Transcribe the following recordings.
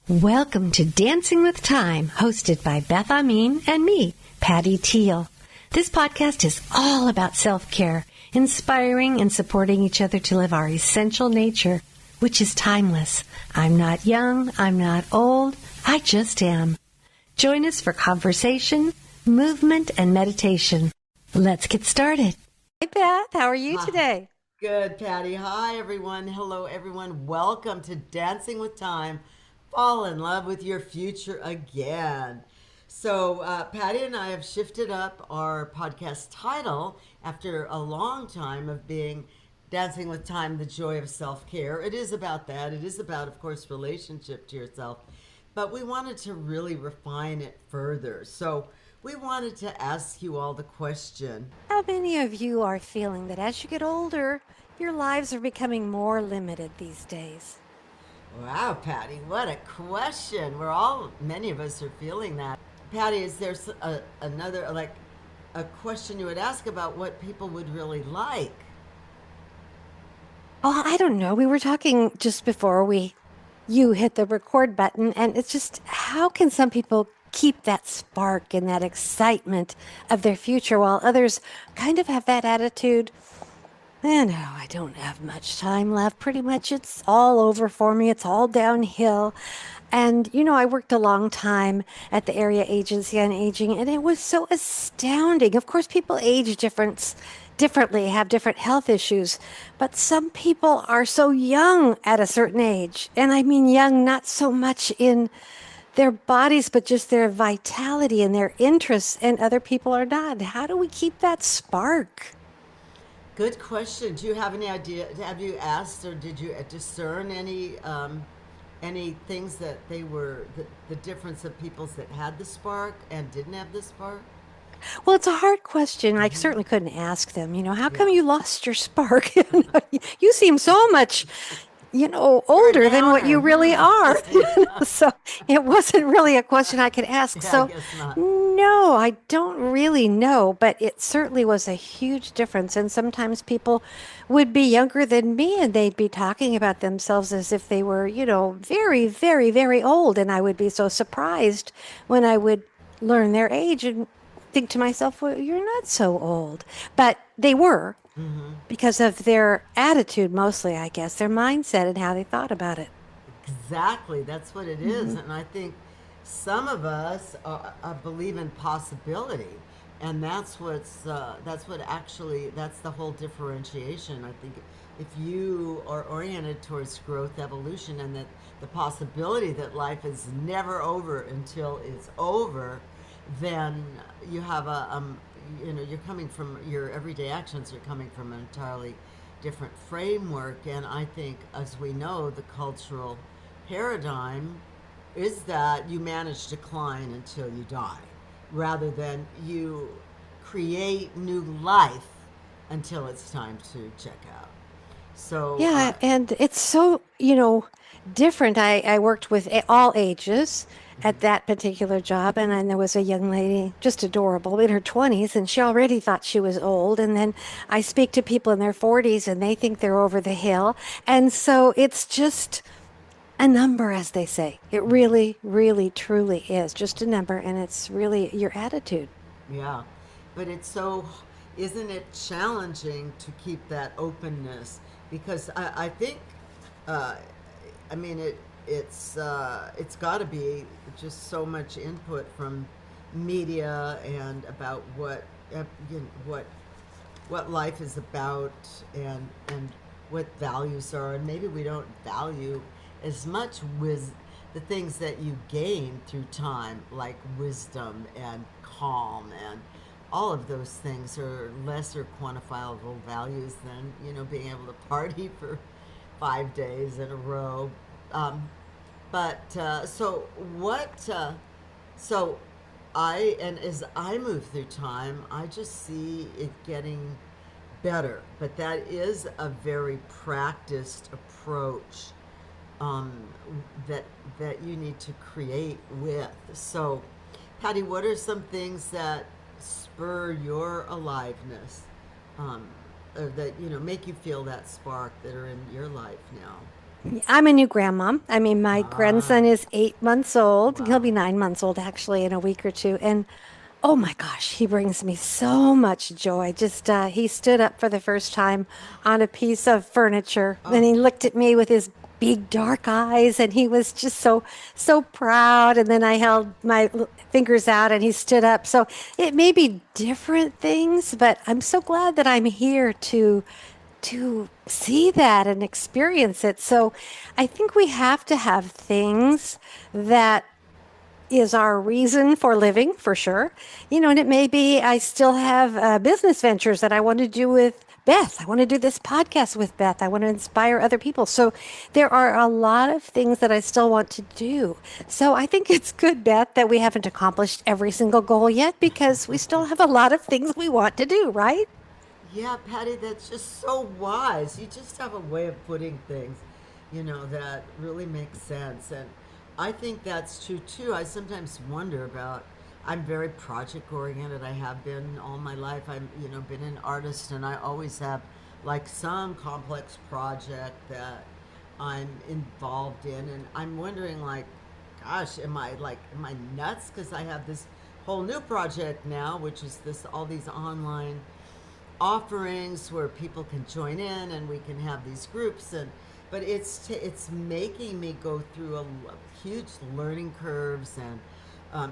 Welcome to Dancing with Time, hosted by Beth, Amine, and me, Patti, Teel. This podcast is all about self-care, inspiring and supporting each other to live our essential nature, which is timeless. I'm not young, I'm not old, I just am. Join us for conversation, movement, and meditation. Let's get started. Hey, Beth, how are you today? Good, Patti. Hi, everyone. Hello, everyone. Welcome to Dancing with Time. Fall in love with your future again. So, Patti and I have shifted up our podcast title after a long time of being Dancing with Time, the Joy of Self-Care. It is about that. It is about, of course, relationship to yourself. But we wanted to really refine it further. So we wanted to ask you all the question. How many of you are feeling that as you get older, your lives are becoming more limited these days? Wow, Patti, what a question. Many of us are feeling that. Patti, is there another, like, a question you would ask about what people would really like? Oh, I don't know. We were talking just before you hit the record button, and it's just how can some people keep that spark and that excitement of their future while others kind of have that attitude? I don't have much time left. Pretty much it's all over for me. It's all downhill. And, I worked a long time at the area agency on aging, and it was so astounding. Of course, people age differently, have different health issues, but some people are so young at a certain age. And I mean young, not so much in their bodies, but just their vitality and their interests, and other people are not. How do we keep that spark? Good question. Do you have any idea? Have you asked or did you discern any things that they were, the difference of peoples that had the spark and didn't have the spark? Well, it's a hard question. I certainly couldn't ask them, how come Yeah. you lost your spark? You seem so much, You're a older than what you downer. really are. So it wasn't really a question I could ask. Yeah, I So guess not. no, I don't really know, but it certainly was a huge difference. And sometimes people would be younger than me and they'd be talking about themselves as if they were, very, very, very old. And I would be so surprised when I would learn their age and think to myself, well, you're not so old. But they were because of their attitude, mostly, I guess, their mindset and how they thought about it. Exactly, that's what it is. And I think some of us believe in possibility, and that's the whole differentiation. I think if you are oriented towards growth, evolution, and that the possibility that life is never over until it's over, then you have you're coming from your everyday actions are coming from an entirely different framework. And I think, as we know, the cultural paradigm is that you manage decline until you die, rather than you create new life until it's time to check out. So, Yeah, and it's so, different. I worked with all ages at that particular job, and then there was a young lady, just adorable, in her 20s, and she already thought she was old. And then I speak to people in their 40s, and they think they're over the hill. And so it's just a number, as they say. It really, really, truly is just a number, and it's really your attitude. yeah, but isn't it challenging to keep that openness? Because I think, uh, I mean, it's got to be just so much input from media and about what life is about, and what values are, and maybe we don't value as much with the things that you gain through time, like wisdom and calm, and all of those things are lesser quantifiable values than being able to party for 5 days in a row. Um, but so what? So and as I move through time, I just see it getting better. But that is a very practiced approach, um, that you need to create with. So, Patti, what are some things that spur your aliveness, or that make you feel that spark that are in your life now? I'm a new grandma. I mean, my Ah, grandson is 8 months old. He'll wow. be 9 months old actually in a week or two. And oh my gosh, he brings me so much joy. Just he stood up for the first time on a piece of furniture, and Oh, he looked at me with his big dark eyes, and he was just so proud. And then I held my fingers out, and he stood up. So it may be different things, but I'm so glad that I'm here to see that and experience it. So I think we have to have things that is our reason for living for sure. And it may be I still have business ventures that I want to do with Beth. I want to do this podcast with Beth. I want to inspire other people. So there are a lot of things that I still want to do. So I think it's good, Beth, that we haven't accomplished every single goal yet because we still have a lot of things we want to do, right? yeah, Patty, that's just so wise. You just have a way of putting things, that really makes sense. And I think that's true too. I sometimes wonder about, I'm very project oriented. I have been all my life. Been an artist, and I always have like some complex project that I'm involved in. And I'm wondering, like, gosh, am I nuts? Because I have this whole new project now, which is all these online offerings where people can join in and we can have these groups. But it's making me go through a huge learning curves and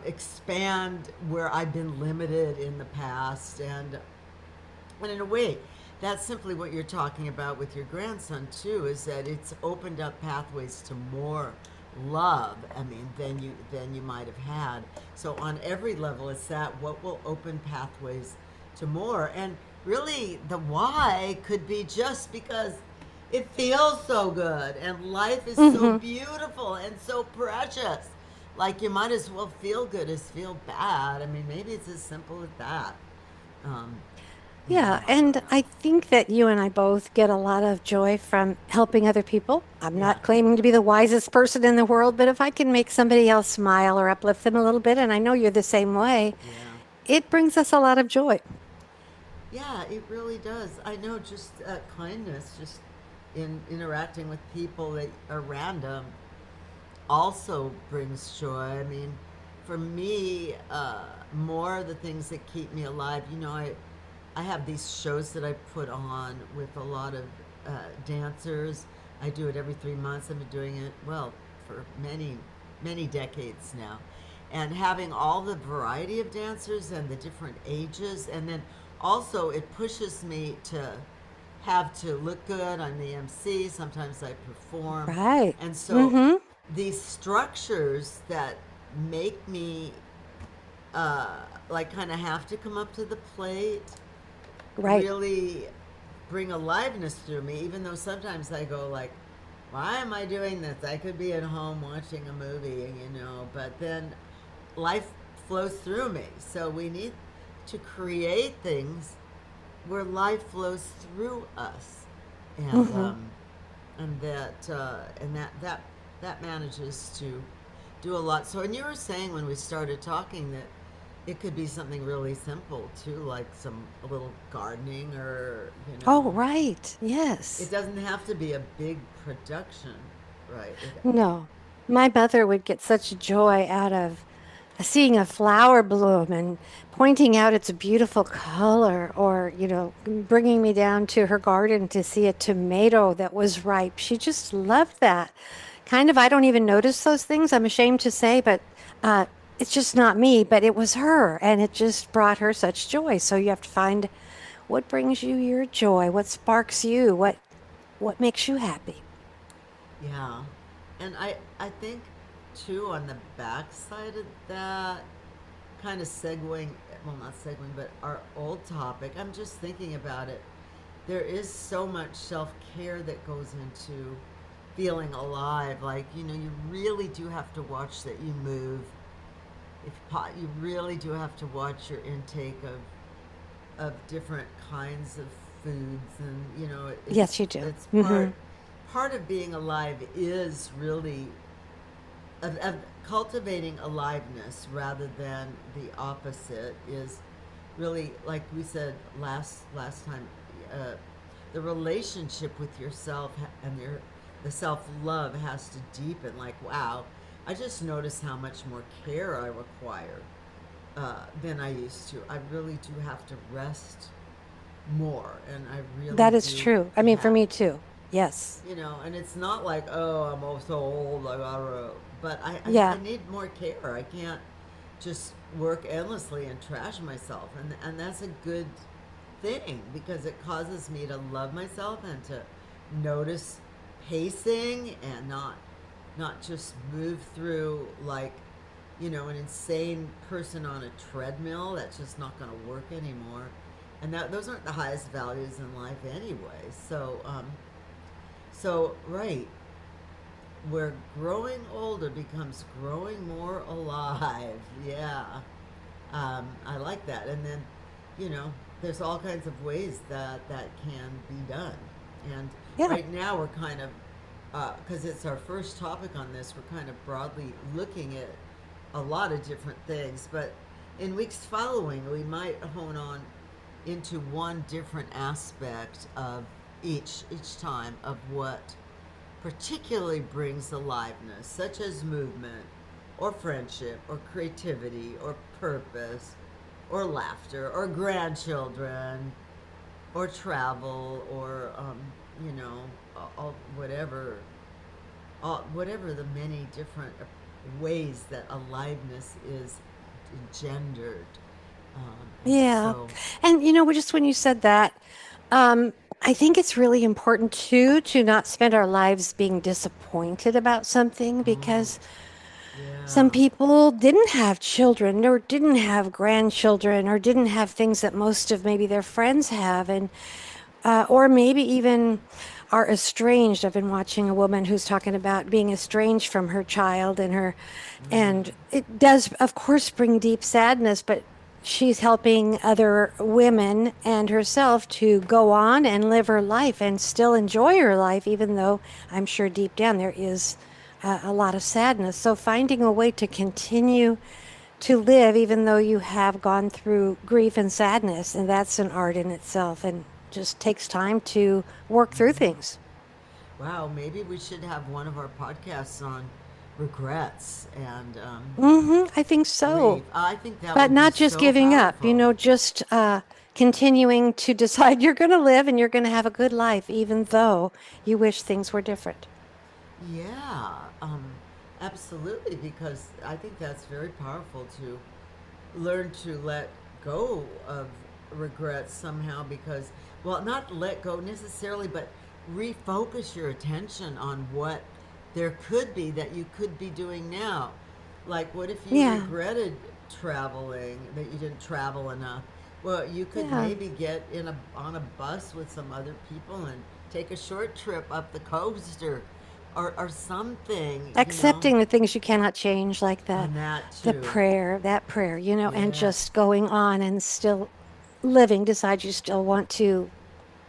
expand where I've been limited in the past. And in a way, that's simply what you're talking about with your grandson too, is that it's opened up pathways to more love, I mean, than you might have had. So on every level, it's that what will open pathways to more. And really, the why could be just because it feels so good and life is so Hmm. beautiful and so precious. Like, you might as well feel good as feel bad. I mean, maybe it's as simple as that. Um, you Yeah, know, and I think that you and I both get a lot of joy from helping other people. I'm yeah, not claiming to be the wisest person in the world, but if I can make somebody else smile or uplift them a little bit, and I know you're the same way, yeah. it brings us a lot of joy. Yeah, it really does. I know, just kindness, just in interacting with people that are random, also brings joy. I mean, for me, more the things that keep me alive. I have these shows that I put on with a lot of dancers. I do it every 3 months. I've been doing it, well, for many, many decades now. And having all the variety of dancers and the different ages, and then also it pushes me to have to look good. I'm the MC. Sometimes I perform. Right. And so Mm-hmm. these structures that make me like kind of have to come up to the plate Right. really bring aliveness through me, even though sometimes I go like, why am I doing this? I could be at home watching a movie, but then life flows through me. So we need to create things where life flows through us. And Mm-hmm. that manages to do a lot. So, and you were saying when we started talking that it could be something really simple too, like a little gardening, or Oh, right. it Yes. doesn't have to be a big production, right? No. My mother would get such joy out of seeing a flower bloom and pointing out its beautiful color, or, bringing me down to her garden to see a tomato that was ripe. She just loved that. Kind of, I don't even notice those things, I'm ashamed to say, but it's just not me, but it was her, and it just brought her such joy. So you have to find what brings you your joy, what sparks you, what makes you happy. Yeah, and I think too, on the backside of that, kind of segueing, well, not segueing, but our old topic, I'm just thinking about it. There is so much self care that goes into feeling alive. Like, you really do have to watch that you move. You really do have to watch your intake of different kinds of foods, and Yes, you do. it's Hmm. part of being alive is really of cultivating aliveness, rather than the opposite, is really, like we said last time, uh, the relationship with yourself and the self love has to deepen. Like, wow, I just noticed how much more care I require than I used to. I really do have to rest more, and I really That is do true. I mean, for have, me too. Yes. and it's not like, oh, I'm oh so old, I gotta, but I Yeah. need more care. I can't just work endlessly and trash myself, and that's a good thing because it causes me to love myself and to notice pacing and not just move through like an insane person on a treadmill. That's just not going to work anymore, and those aren't the highest values in life anyway. So right, where growing older becomes growing more alive. Yeah. I like that. And then, you know, there's all kinds of ways that can be done. And Yeah. right now we're kind of, because it's our first topic on this, we're kind of broadly looking at a lot of different things. But in weeks following, we might hone on into one different aspect of each time of what particularly brings aliveness, such as movement, or friendship, or creativity, or purpose, or laughter, or grandchildren, or travel, or you know, whatever, whatever the many different ways that aliveness is engendered. And Yeah. so, And just when you said that, um, I think it's really important too to not spend our lives being disappointed about something oh, because some yeah. people didn't have children or didn't have grandchildren or didn't have things that most of maybe their friends have. And or maybe even are estranged. I've been watching a woman who's talking about being estranged from her child and Mm, it does, of course, bring deep sadness, but she's helping other women and herself to go on and live her life and still enjoy her life, even though I'm sure deep down there is a lot of sadness. So finding a way to continue to live even though you have gone through grief and sadness, and that's an art in itself and just takes time to work through mm-hmm. things. Wow, maybe we should have one of our podcasts on regrets and I think so. grief. I think that But would be not just so giving up, powerful. just continuing to decide you're going to live and you're going to have a good life, even though you wish things were different. Yeah, absolutely, because I think that's very powerful to learn to let go of regrets somehow because, well, not let go necessarily, but refocus your attention on what there could be that you could be doing now. Like, what if you Yeah, regretted traveling, that you didn't travel enough? Well, you could yeah. maybe get on a bus with some other people and take a short trip up the coast or something, Accepting the things you cannot change, like and that the too. prayer, that prayer, and just Yes. going on and still living, decide you still want to,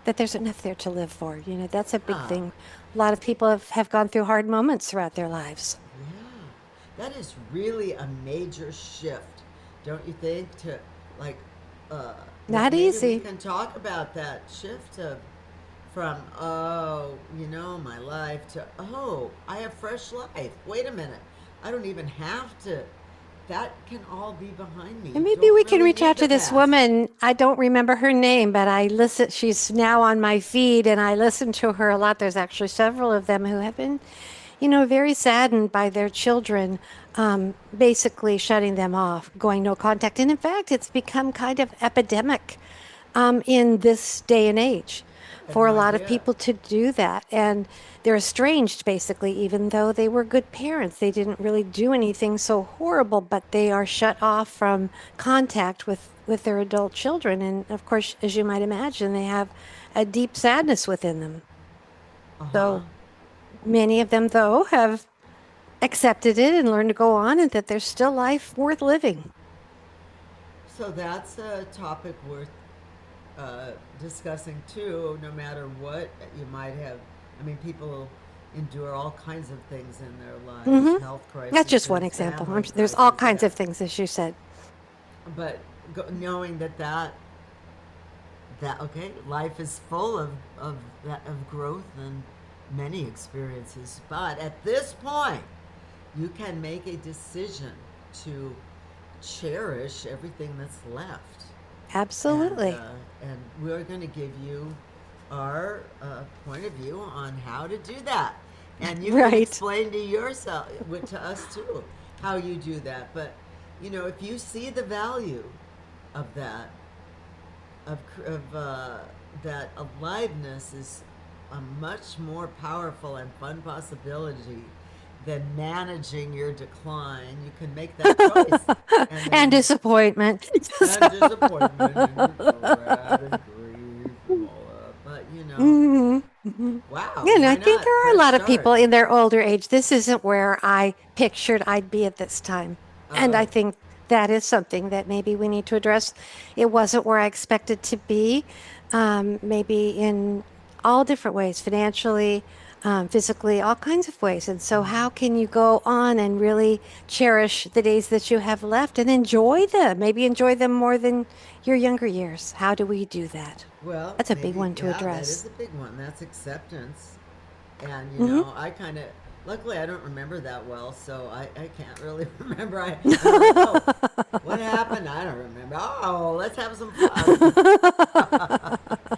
that there's enough there to live for. That's a big Yeah. thing. A lot of people have gone through hard moments throughout their lives. Yeah. That is really a major shift, don't you think? To like, uh, Not maybe we easy. can talk about that shift of from oh, my life to oh, I have fresh life. Wait a minute, I don't even have to. That can all be behind me. And You maybe don't we can really reach out need the to this past. woman. I don't remember her name, but I listen. She's now on my feed, and I listen to her a lot. There's actually several of them who have been, very saddened by their children basically shutting them off, going no contact. And in fact, it's become kind of epidemic in this day and age I had for a no lot of idea. people to do that. And they're estranged, basically, even though they were good parents. They didn't really do anything so horrible, but they are shut off from contact with their adult children. And of course, as you might imagine, they have a deep sadness within them. Uh huh. So many of them, though, have accepted it and learned to go on and that there's still life worth living. So that's a topic worth discussing too, no matter what you might have. I mean, people endure all kinds of things in their lives, health That's just one crises, example. family There's all crises, kinds yeah. of things, as you said. But knowing that okay, life is full of that of growth many experiences. But at this point, you can make a decision to cherish everything that's left. And Absolutely. we're going to give you our point of view on how to do that, and you can Right. explain to yourself, to us too, how you do that. But if you see the value of that, of that aliveness is a much more powerful and fun possibility than managing your decline. You can make that choice, and And then disappointment. and disappointment and regret and grief and all that. But Mhm, mhm. wow, Yeah, and I why think not? there are a Fresh lot of start. people in their older age. This isn't where I pictured I'd be at this time. And I Oh, think that is something that maybe we need to address. It wasn't where I expected to be, maybe in all different ways, financially, physically, all kinds of ways. And so, how can you go on and really cherish the days that you have left and enjoy them? Maybe enjoy them more than your younger years. How do we do that? well, That's a big maybe, one to yeah, that is address. a big one. That's acceptance. And Hmm. I kind of, luckily I don't remember that well, so I can't really remember. I'm like, oh, what happened? I don't remember. Oh, let's have some fun.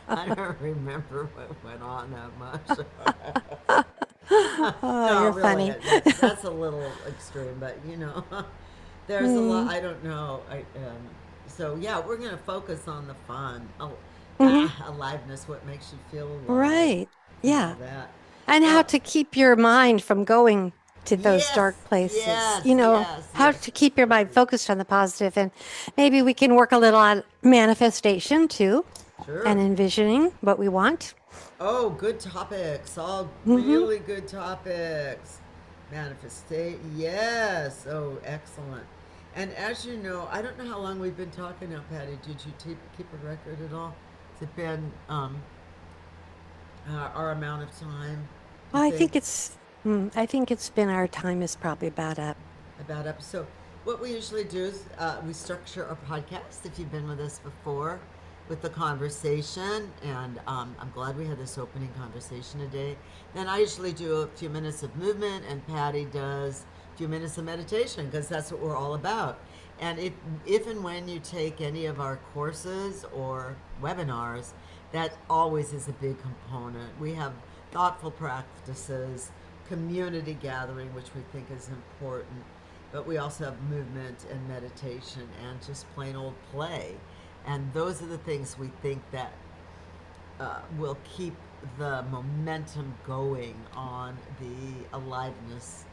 I don't remember what went on that much. Oh, No, you're really, funny. that's a little extreme, but there's a lot. Mm, I don't know. So yeah, we're gonna focus on the fun, hmm. aliveness, what makes you feel alive, Right. and all Yeah. that. And how Well, to keep your mind from going to those yes, dark places. yes, yes, How yes. to keep your mind Perfect. focused on the positive. And maybe we can work a little on manifestation too and Sure. envisioning what we want. Oh, good topics. All Hmm. really good topics. Manifestate. Yes. Oh, excellent. And as you know, I don't know how long we've been talking now, Patty. Did you keep a record at all? Has it been our amount of time, do you I think? think I think it's been our time is probably about up. About up. So, what we usually do is we structure our podcast, if you've been with us before, with the conversation. And I'm glad we had this opening conversation today. Then I usually do a few minutes of movement, and Patty does a few minutes of meditation because that's what we're all about. And if and when you take any of our courses or webinars, that always is a big component. We have thoughtful practices, community gathering, which we think is important, but we also have movement and meditation and just plain old play. And those are the things we think that will keep the momentum going on the aliveness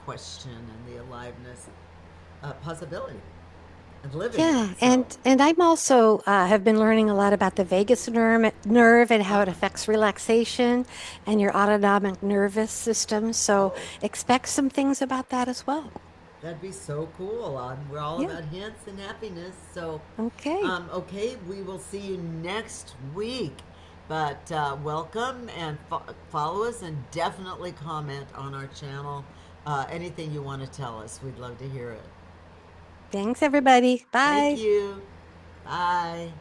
question and the aliveness possibility of living it. Yeah, So, and I'm also have been learning a lot about the vagus nerve and how it ah, affects relaxation and your autonomic nervous system. So oh, expect some things about that as well. that'd be so cool. We're all Yeah. about hints and happiness. So, Okay. okay, we will see you next week. But welcome and follow us and definitely comment on our channel. Anything you want to tell us, we'd love to hear it. Thanks, everybody. Thank Bye. you. Bye.